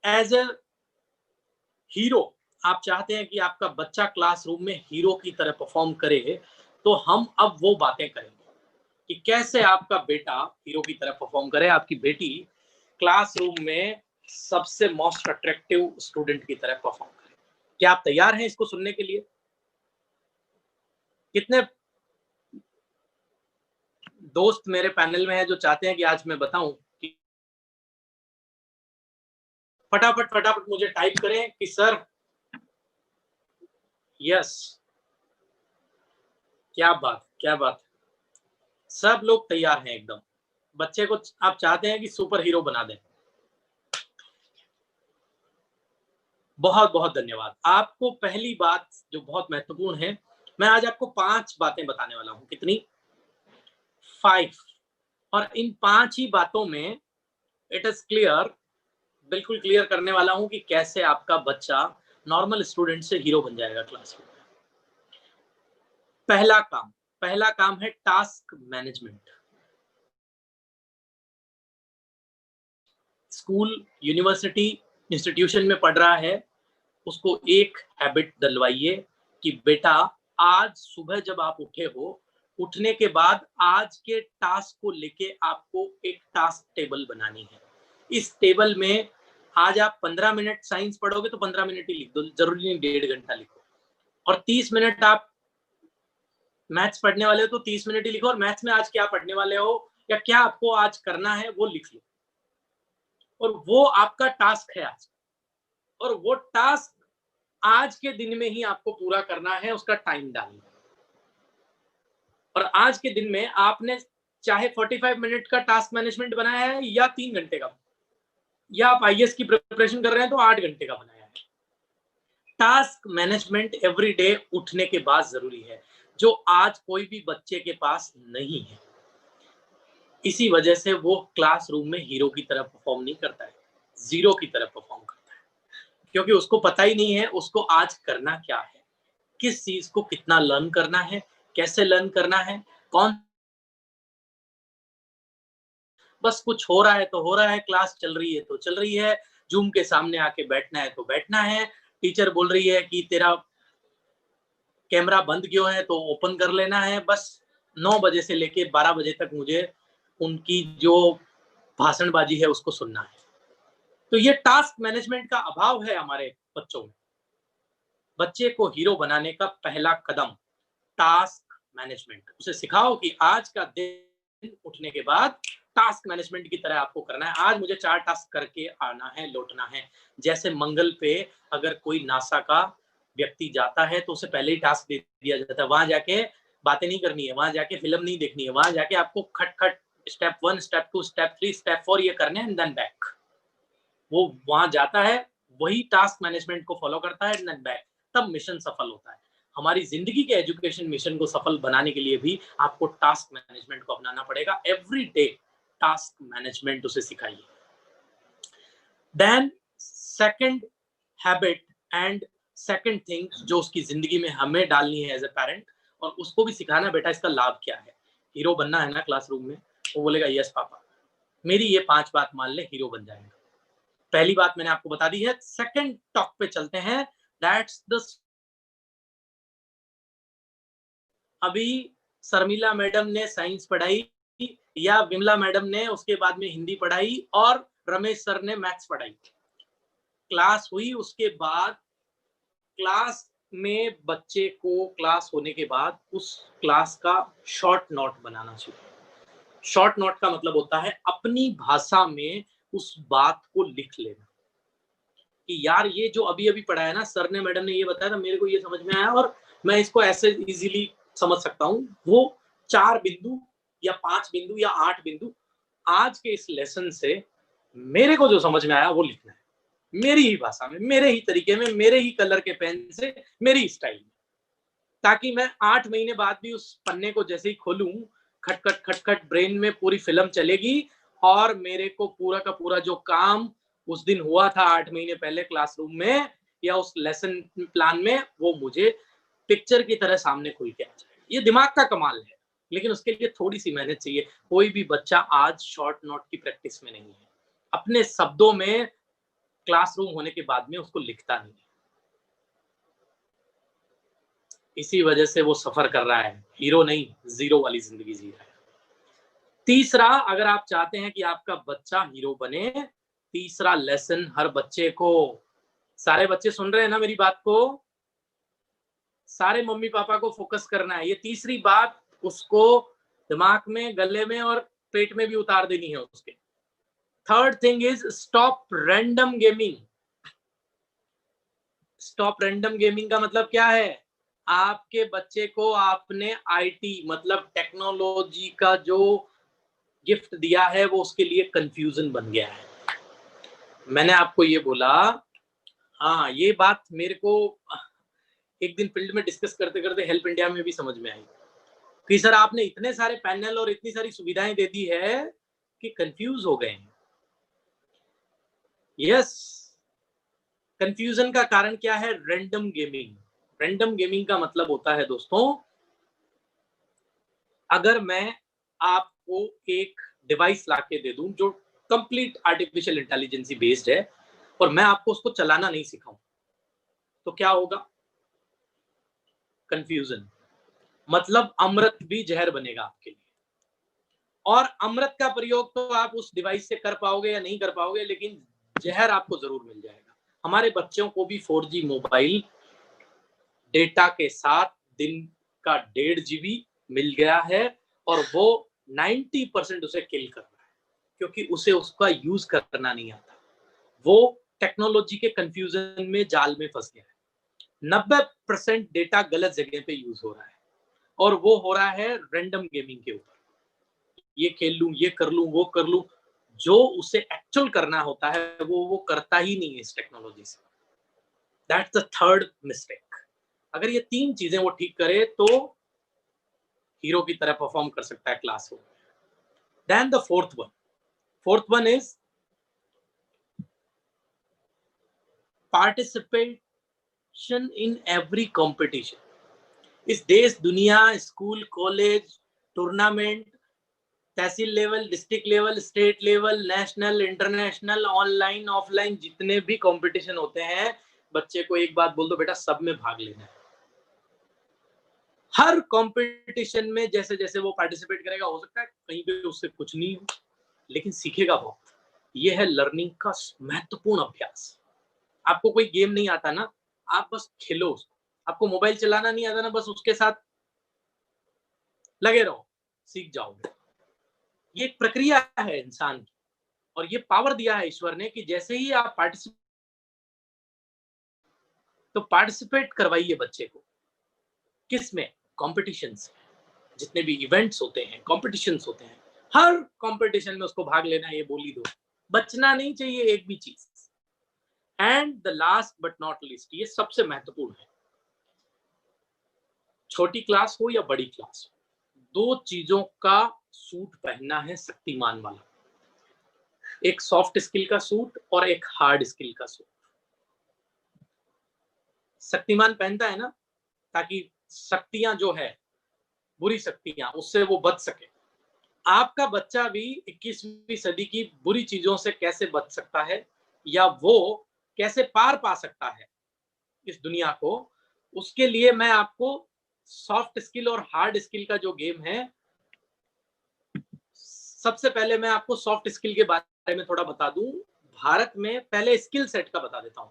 As a hero आप चाहते हैं कि आपका बच्चा क्लासरूम में हीरो की तरह परफॉर्म करे, तो हम अब वो बातें करेंगे कि कैसे आपका बेटा हीरो की तरह परफॉर्म करे, आपकी बेटी क्लासरूम में सबसे मोस्ट अट्रैक्टिव स्टूडेंट की तरह परफॉर्म करे। क्या आप तैयार हैं इसको सुनने के लिए? कितने दोस्त मेरे पैनल में हैं जो चाहते हैं कि आज मैं बताऊं कि फटाफट फटाफट मुझे टाइप करें कि सर यस। क्या बात, क्या बात। सब लोग तैयार हैं एकदम। बच्चे को आप चाहते हैं कि सुपर हीरो बना दें। बहुत बहुत धन्यवाद। आपको पहली बात जो बहुत महत्वपूर्ण है, मैं आज आपको 5 बातें बताने वाला हूं। कितनी? 5। और इन 5 ही बातों में इट इज क्लियर, बिल्कुल क्लियर करने वाला हूं कि कैसे आपका बच्चा नॉर्मल स्टूडेंट से हीरो बन जाएगा क्लासरूम में। पहला काम है task management. School, university, institution में पढ़ रहा है, उसको एक हैबिट डलवाइए कि बेटा आज सुबह जब आप उठे हो, उठने के बाद आज के टास्क को लेके आपको एक टास्क टेबल बनानी है। इस टेबल में आज आप 15 मिनट साइंस पढ़ोगे तो 15 मिनट ही लिख दो, जरूरी नहीं 1.5 घंटा लिखो। और 30 मिनट आप मैथ्स पढ़ने वाले हो तो 30 मिनट ही लिखो, और मैथ्स में आज क्या पढ़ने वाले हो या क्या आपको आज करना है वो लिख लो। और वो आपका टास्क है आज, और वो टास्क आज के दिन में ही आपको पूरा करना है, उसका टाइम डालना। और आज के दिन में आपने चाहे 45 मिनट का टास्क मैनेजमेंट बनाया है या 3 घंटे का, या आप आईएएस की प्रिपरेशन कर रहे हैं तो 8 घंटे का बनाया है। टास्क मैनेजमेंट एवरी डे उठने के बाद जरूरी है, जो आज कोई भी बच्चे के पास नहीं है। इसी वजह से वो क्लासरूम में हीरो की तरह परफॉर्म नहीं करता है, जीरो की तरह परफॉर्म करता है, क्योंकि उसको पता ही नहीं है उसको आज करना क्या है, किस चीज को कितना लर्न करना है, कैसे लर्न करना है, कौन। बस कुछ हो रहा है तो हो रहा है, क्लास चल रही है तो चल रही है, जूम के सामने आके बैठना है तो बैठना है, टीचर बोल रही है कि तेरा कैमरा बंद क्यों है तो ओपन कर लेना है। बस 9 बजे से लेके 12 बजे तक मुझे उनकी जो भाषणबाजी है उसको सुनना है। तो ये टास्क मैनेजमेंट का अभाव है हमारे बच्चों में। बच्चे को हीरो बनाने का पहला कदम टास्क मैनेजमेंट। उसे सिखाओ कि आज का दिन उठने के बाद टास्क मैनेजमेंट की तरह आपको करना है। आज मुझे 4 टास्क करके आना है, लौटना है। जैसे मंगल पे अगर कोई नासा का व्यक्ति जाता है तो उसे पहले ही टास्क दे दिया जाता है, वहां जाके बातें नहीं करनी है, वहां जाके फिल्म नहीं देखनी है, वहां जाके आपको खट खट स्टेप 1, स्टेप 2, स्टेप 3, स्टेप 4 ये करने हैं एंड देन बैक। वो वहां जाता है, वही टास्क मैनेजमेंट को फॉलो करता है एंड देन बैक, तब मिशन सफल होता है। हमारी जिंदगी के एजुकेशन मिशन को सफल बनाने के लिए भी आपको टास्क मैनेजमेंट को अपनाना पड़ेगा। एवरी डे टास्क मैनेजमेंट उसे सिखाइए। Then second habit and second thing जो उसकी जिंदगी में हमें डालनी है एज ए पेरेंट, और उसको भी सिखाना, बेटा इसका लाभ क्या है, हीरो बनना है ना क्लासरूम में। वो बोलेगा यस पापा, मेरी ये 5 बात मान ले, हीरो बन जाएगा। पहली बात मैंने आपको बता दी है। सेकंड टॉक पे चलते हैं। दैट्स द अभी शर्मिला मैडम ने साइंस पढ़ाई, या विमला मैडम ने उसके बाद में हिंदी पढ़ाई, और रमेश सर ने मैथ्स पढ़ाई। क्लास हुई, उसके बाद क्लास में बच्चे को क्लास होने के बाद उस क्लास का शॉर्ट नोट बनाना चाहिए। शॉर्ट नोट का मतलब होता है अपनी भाषा में उस बात को लिख लेना कि यार ये जो अभी अभी पढ़ाया ना सर ने, मैडम ने ये बताया था, मेरे को ये समझ में आया और मैं इसको ऐसे इजीली समझ सकता हूँ। वो 4 बिंदु या 5 बिंदु या 8 बिंदु आज के इस लेसन से मेरे को जो समझ में आया वो लिखना है, मेरी ही भाषा में, मेरे ही तरीके में, मेरे ही कलर के पेन से, मेरी स्टाइल में, ताकि मैं 8 महीने बाद भी उस पन्ने को जैसे ही खोलूं, खटखट खटखट ब्रेन में पूरी फिल्म चलेगी, और मेरे को पूरा का पूरा जो काम उस दिन हुआ था 8 महीने पहले क्लासरूम में या उस लेसन प्लान में, वो मुझे पिक्चर की तरह सामने खुल के आ जाए। ये दिमाग का कमाल है, लेकिन उसके लिए थोड़ी सी मेहनत चाहिए। कोई भी बच्चा आज शॉर्ट नोट की प्रैक्टिस में नहीं है। अपने शब्दों में क्लासरूम होने के बाद में उसको लिखता नहीं। इसी वजह से वो सफर कर रहा है, हीरो नहीं, जीरो वाली जिंदगी जी रहा है। तीसरा, अगर आप चाहते हैं कि आपका बच्चा हीरो बने, तीसरा लेसन हर बच्चे को, सारे बच्चे सुन रहे हैं ना मेरी बात को, सारे मम्मी पापा को फोकस करना है। ये तीसरी बात उसको दिमाग में, गले में और पेट में भी उतार देनी है उसके। Third thing is stop random gaming. Stop random gaming का मतलब क्या है? आपके बच्चे को आपने आईटी मतलब टेक्नोलॉजी का जो गिफ्ट दिया है वो उसके लिए कंफ्यूजन बन गया है। मैंने आपको ये बोला, हाँ ये बात मेरे को एक दिन फील्ड में डिस्कस करते करते हेल्प इंडिया में भी समझ में आई कि सर आपने इतने सारे पैनल और इतनी सारी सुविधाएं दे दी है कि कंफ्यूज हो गए हैं। यस, कंफ्यूजन का कारण क्या है? Random gaming. रैंडम गेमिंग का मतलब होता है दोस्तों, अगर मैं आपको एक डिवाइस लाके दे दूं जो कंप्लीट आर्टिफिशियल इंटेलिजेंसी बेस्ड है और मैं आपको उसको चलाना नहीं सिखाऊं, तो क्या होगा? कंफ्यूजन। मतलब अमृत भी जहर बनेगा आपके लिए। और अमृत का प्रयोग तो आप उस डिवाइस से कर पाओगे या नहीं कर पाओगे, लेकिन जहर आपको जरूर मिल जाएगा। हमारे बच्चों को भी 4G मोबाइल डेटा के साथ दिन का 1.5 GB मिल गया है और वो 90% उसे किल कर रहा है क्योंकि उसे उसका यूज करना नहीं आता। वो टेक्नोलॉजी के कंफ्यूजन में, जाल में फंस गया है। 90% डेटा गलत जगह पे यूज हो रहा है और वो हो रहा है रैंडम गेमिंग के ऊपर। ये खेल लूं, ये कर लूं, वो कर लूं, जो उसे एक्चुअल करना होता है वो करता ही नहीं है इस टेक्नोलॉजी से। That's the third mistake. अगर ये 3 चीजें वो ठीक करे तो हीरो की तरह परफॉर्म कर सकता है classroom. Then the fourth one is participation in every competition. इस देश दुनिया, school, college, tournament, tehsil level, district level, state level, national, international, online, offline, जितने भी कंपटीशन होते हैं, बच्चे को एक बात बोल दो, बेटा सब में भाग लेना है। हर कंपटीशन में जैसे जैसे वो पार्टिसिपेट करेगा, हो सकता है कहीं पे उससे कुछ नहीं हो, लेकिन सीखेगा बहुत। ये है लर्निंग का महत्वपूर्ण अभ्यास। आपको कोई गेम नहीं आता ना, आप बस खेलो उसको। आपको मोबाइल चलाना नहीं आता ना, बस उसके साथ लगे रहो, सीख जाओगे। ये एक प्रक्रिया है इंसान की और ये पावर दिया है ईश्वर ने कि जैसे ही आप पार्टिसिपेट करवाइए बच्चे को। किस में? कॉम्पिटिशन्स। जितने भी इवेंट्स होते हैं, कॉम्पिटिशन्स होते हैं, हर कॉम्पिटिशन में उसको भाग लेना है, ये बोली दो। बचना नहीं चाहिए एक भी चीज। And the last but not least, ये सबसे महत्वपूर्ण है, छोटी क्लास हो या बड़ी क्लास हो, 2 चीजों का सूट पहनना है शक्तिमान वाला। एक सॉफ्ट स्किल का सूट और एक हार्ड स्किल का सूट। शक्तिमान पहनता है ना ताकि शक्तियां जो है, बुरी शक्तियां, उससे वो बच सके। आपका बच्चा भी 21वीं सदी की बुरी चीजों से कैसे बच सकता है या वो कैसे पार पा सकता है इस दुनिया को, उसके लिए मैं आपको सॉफ्ट स्किल और हार्ड स्किल का जो गेम है, सबसे पहले मैं आपको सॉफ्ट स्किल के बारे में थोड़ा बता दूं। भारत में पहले स्किल सेट का बता देता हूं।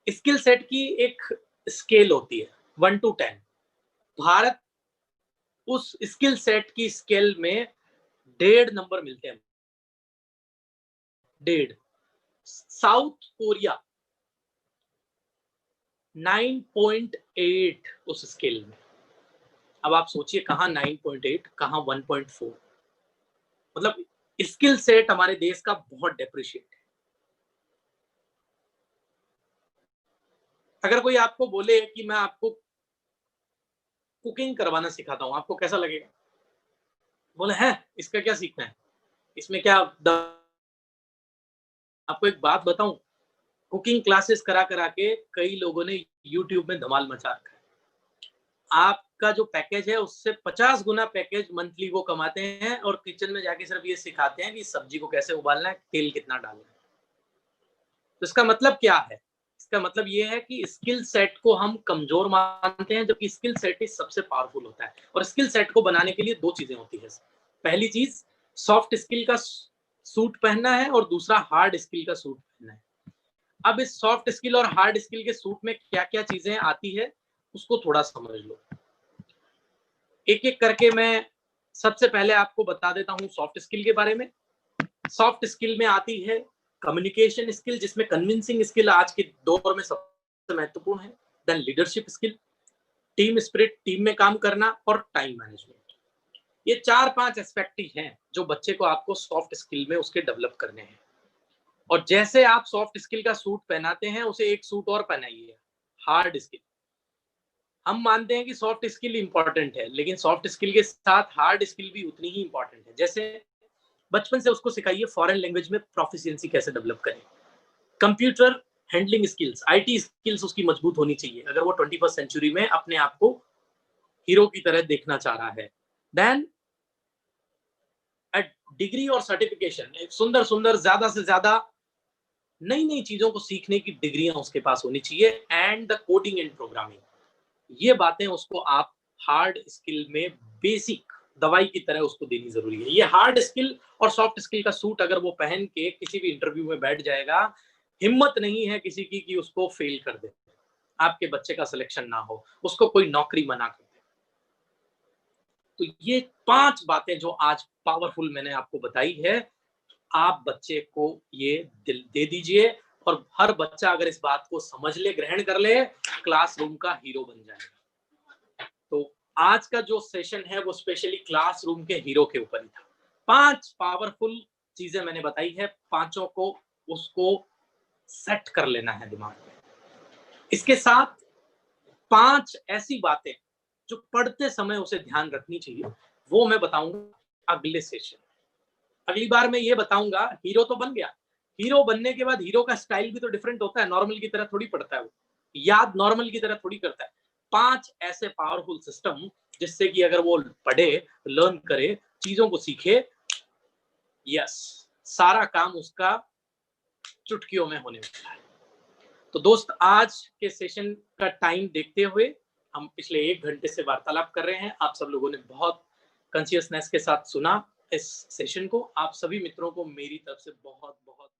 स्किल सेट की एक स्केल होती है 1 to 10। भारत उस स्किल सेट की स्केल में 1.5 नंबर मिलते हैं। 1.5। साउथ कोरिया 9.8 उस स्केल में। अब आप सोचिए कहां 9.8, कहां 1.4। मतलब स्किल सेट हमारे देश का बहुत डेप्रिशिएट है। अगर कोई आपको बोले कि मैं आपको कुकिंग करवाना सिखाता हूं, आपको कैसा लगेगा? बोले हैं इसका क्या सीखना है, इसमें क्या आपको एक बात बताऊं, कुकिंग क्लासेस करा करा के कई लोगों ने यूट्यूब में धमाल मचा रखा है। आपका जो पैकेज है उससे 50 गुना पैकेज मंथली वो कमाते हैं और किचन में जाके सिर्फ ये सिखाते हैं कि सब्जी को कैसे उबालना है, तेल कितना डालना है। तो इसका मतलब क्या है? इसका मतलब ये है कि स्किल सेट को हम कमजोर मानते हैं, जबकि स्किल सेट ही सबसे पावरफुल होता है। और स्किल सेट को बनाने के लिए 2 चीजें होती है। पहली चीज सॉफ्ट स्किल का सूट पहनना है और दूसरा हार्ड स्किल का सूट पहनना है। अब इस सॉफ्ट स्किल और हार्ड स्किल के सूट में क्या-क्या चीजें आती है, उसको थोड़ा समझ लो। एक-एक करके मैं सबसे पहले आपको बता देता हूँ सॉफ्ट स्किल के बारे में। सॉफ्ट स्किल में आती है कम्युनिकेशन स्किल, जिसमें कन्विंसिंग स्किल आज के दौर में सबसे महत्वपूर्ण है। Then leadership skill, team spirit, team में काम करना और टाइम मैनेजमेंट। ये 4-5 एस्पेक्ट ही हैं जो बच्चे को आपको सॉफ्ट स्किल में उसके डेवलप करने हैं। और जैसे आप सॉफ्ट स्किल का सूट पहनाते हैं, उसे एक सूट और पहनाइए, हार्ड स्किल। हम मानते हैं कि सॉफ्ट स्किल इंपॉर्टेंट है, लेकिन सॉफ्ट स्किल के साथ हार्ड स्किल भी उतनी ही इंपॉर्टेंट है। जैसे बचपन से उसको सिखाइए फॉरेन लैंग्वेज में प्रोफिशिएंसी कैसे डेवलप करें। Computer handling skills, IT skills उसकी मजबूत होनी चाहिए अगर वो 21st सेंचुरी में अपने आप को हीरो की तरह देखना चाह रहा है। देन डिग्री और सर्टिफिकेशन, एक सुंदर सुंदर ज्यादा से ज्यादा नई नई चीजों को सीखने की डिग्रियां उसके पास होनी चाहिए। And the coding and programming, ये बातें उसको आप हार्ड स्किल में बेसिक दवाई की तरह उसको देनी जरूरी है। ये हार्ड स्किल और सॉफ्ट स्किल का सूट अगर वो पहन के किसी भी इंटरव्यू में बैठ जाएगा, हिम्मत नहीं है किसी की कि उसको फेल कर दे, आपके बच्चे का सिलेक्शन ना हो, उसको कोई नौकरी मना कर दे। तो ये 5 बातें जो आज पावरफुल मैंने आपको बताई है, आप बच्चे को ये दिल दे दीजिए और हर बच्चा अगर इस बात को समझ ले, ग्रहण कर ले, क्लासरूम का हीरो बन जाएगा। तो आज का जो सेशन है वो स्पेशली क्लासरूम के हीरो के ऊपर ही था। 5 पावरफुल चीजें मैंने बताई है, पांचों को उसको सेट कर लेना है दिमाग में। इसके साथ 5 ऐसी बातें जो पढ़ते समय उसे ध्यान रखनी चाहिए, वो मैं बताऊंगा अगले सेशन। अगली बार मैं ये बताऊंगा, हीरो तो बन गया, हीरो बनने के बाद हीरो का स्टाइल भी तो डिफरेंट होता है, नॉर्मल की तरह थोड़ी पढ़ता है वो, याद नॉर्मल की तरह थोड़ी करता है। 5 ऐसे पावरफुल सिस्टम जिससे कि अगर वो पढ़े, लर्न करे, चीजों को सीखे, यस, सारा काम उसका चुटकियों में होने वाला है। तो दोस्त, आज के सेशन का टाइम देखते हुए हम पिछले 1 घंटे से वार्तालाप कर रहे हैं। आप सब लोगों ने बहुत कॉन्शियसनेस के साथ सुना इस सेशन को। आप सभी मित्रों को मेरी तरफ से बहुत बहुत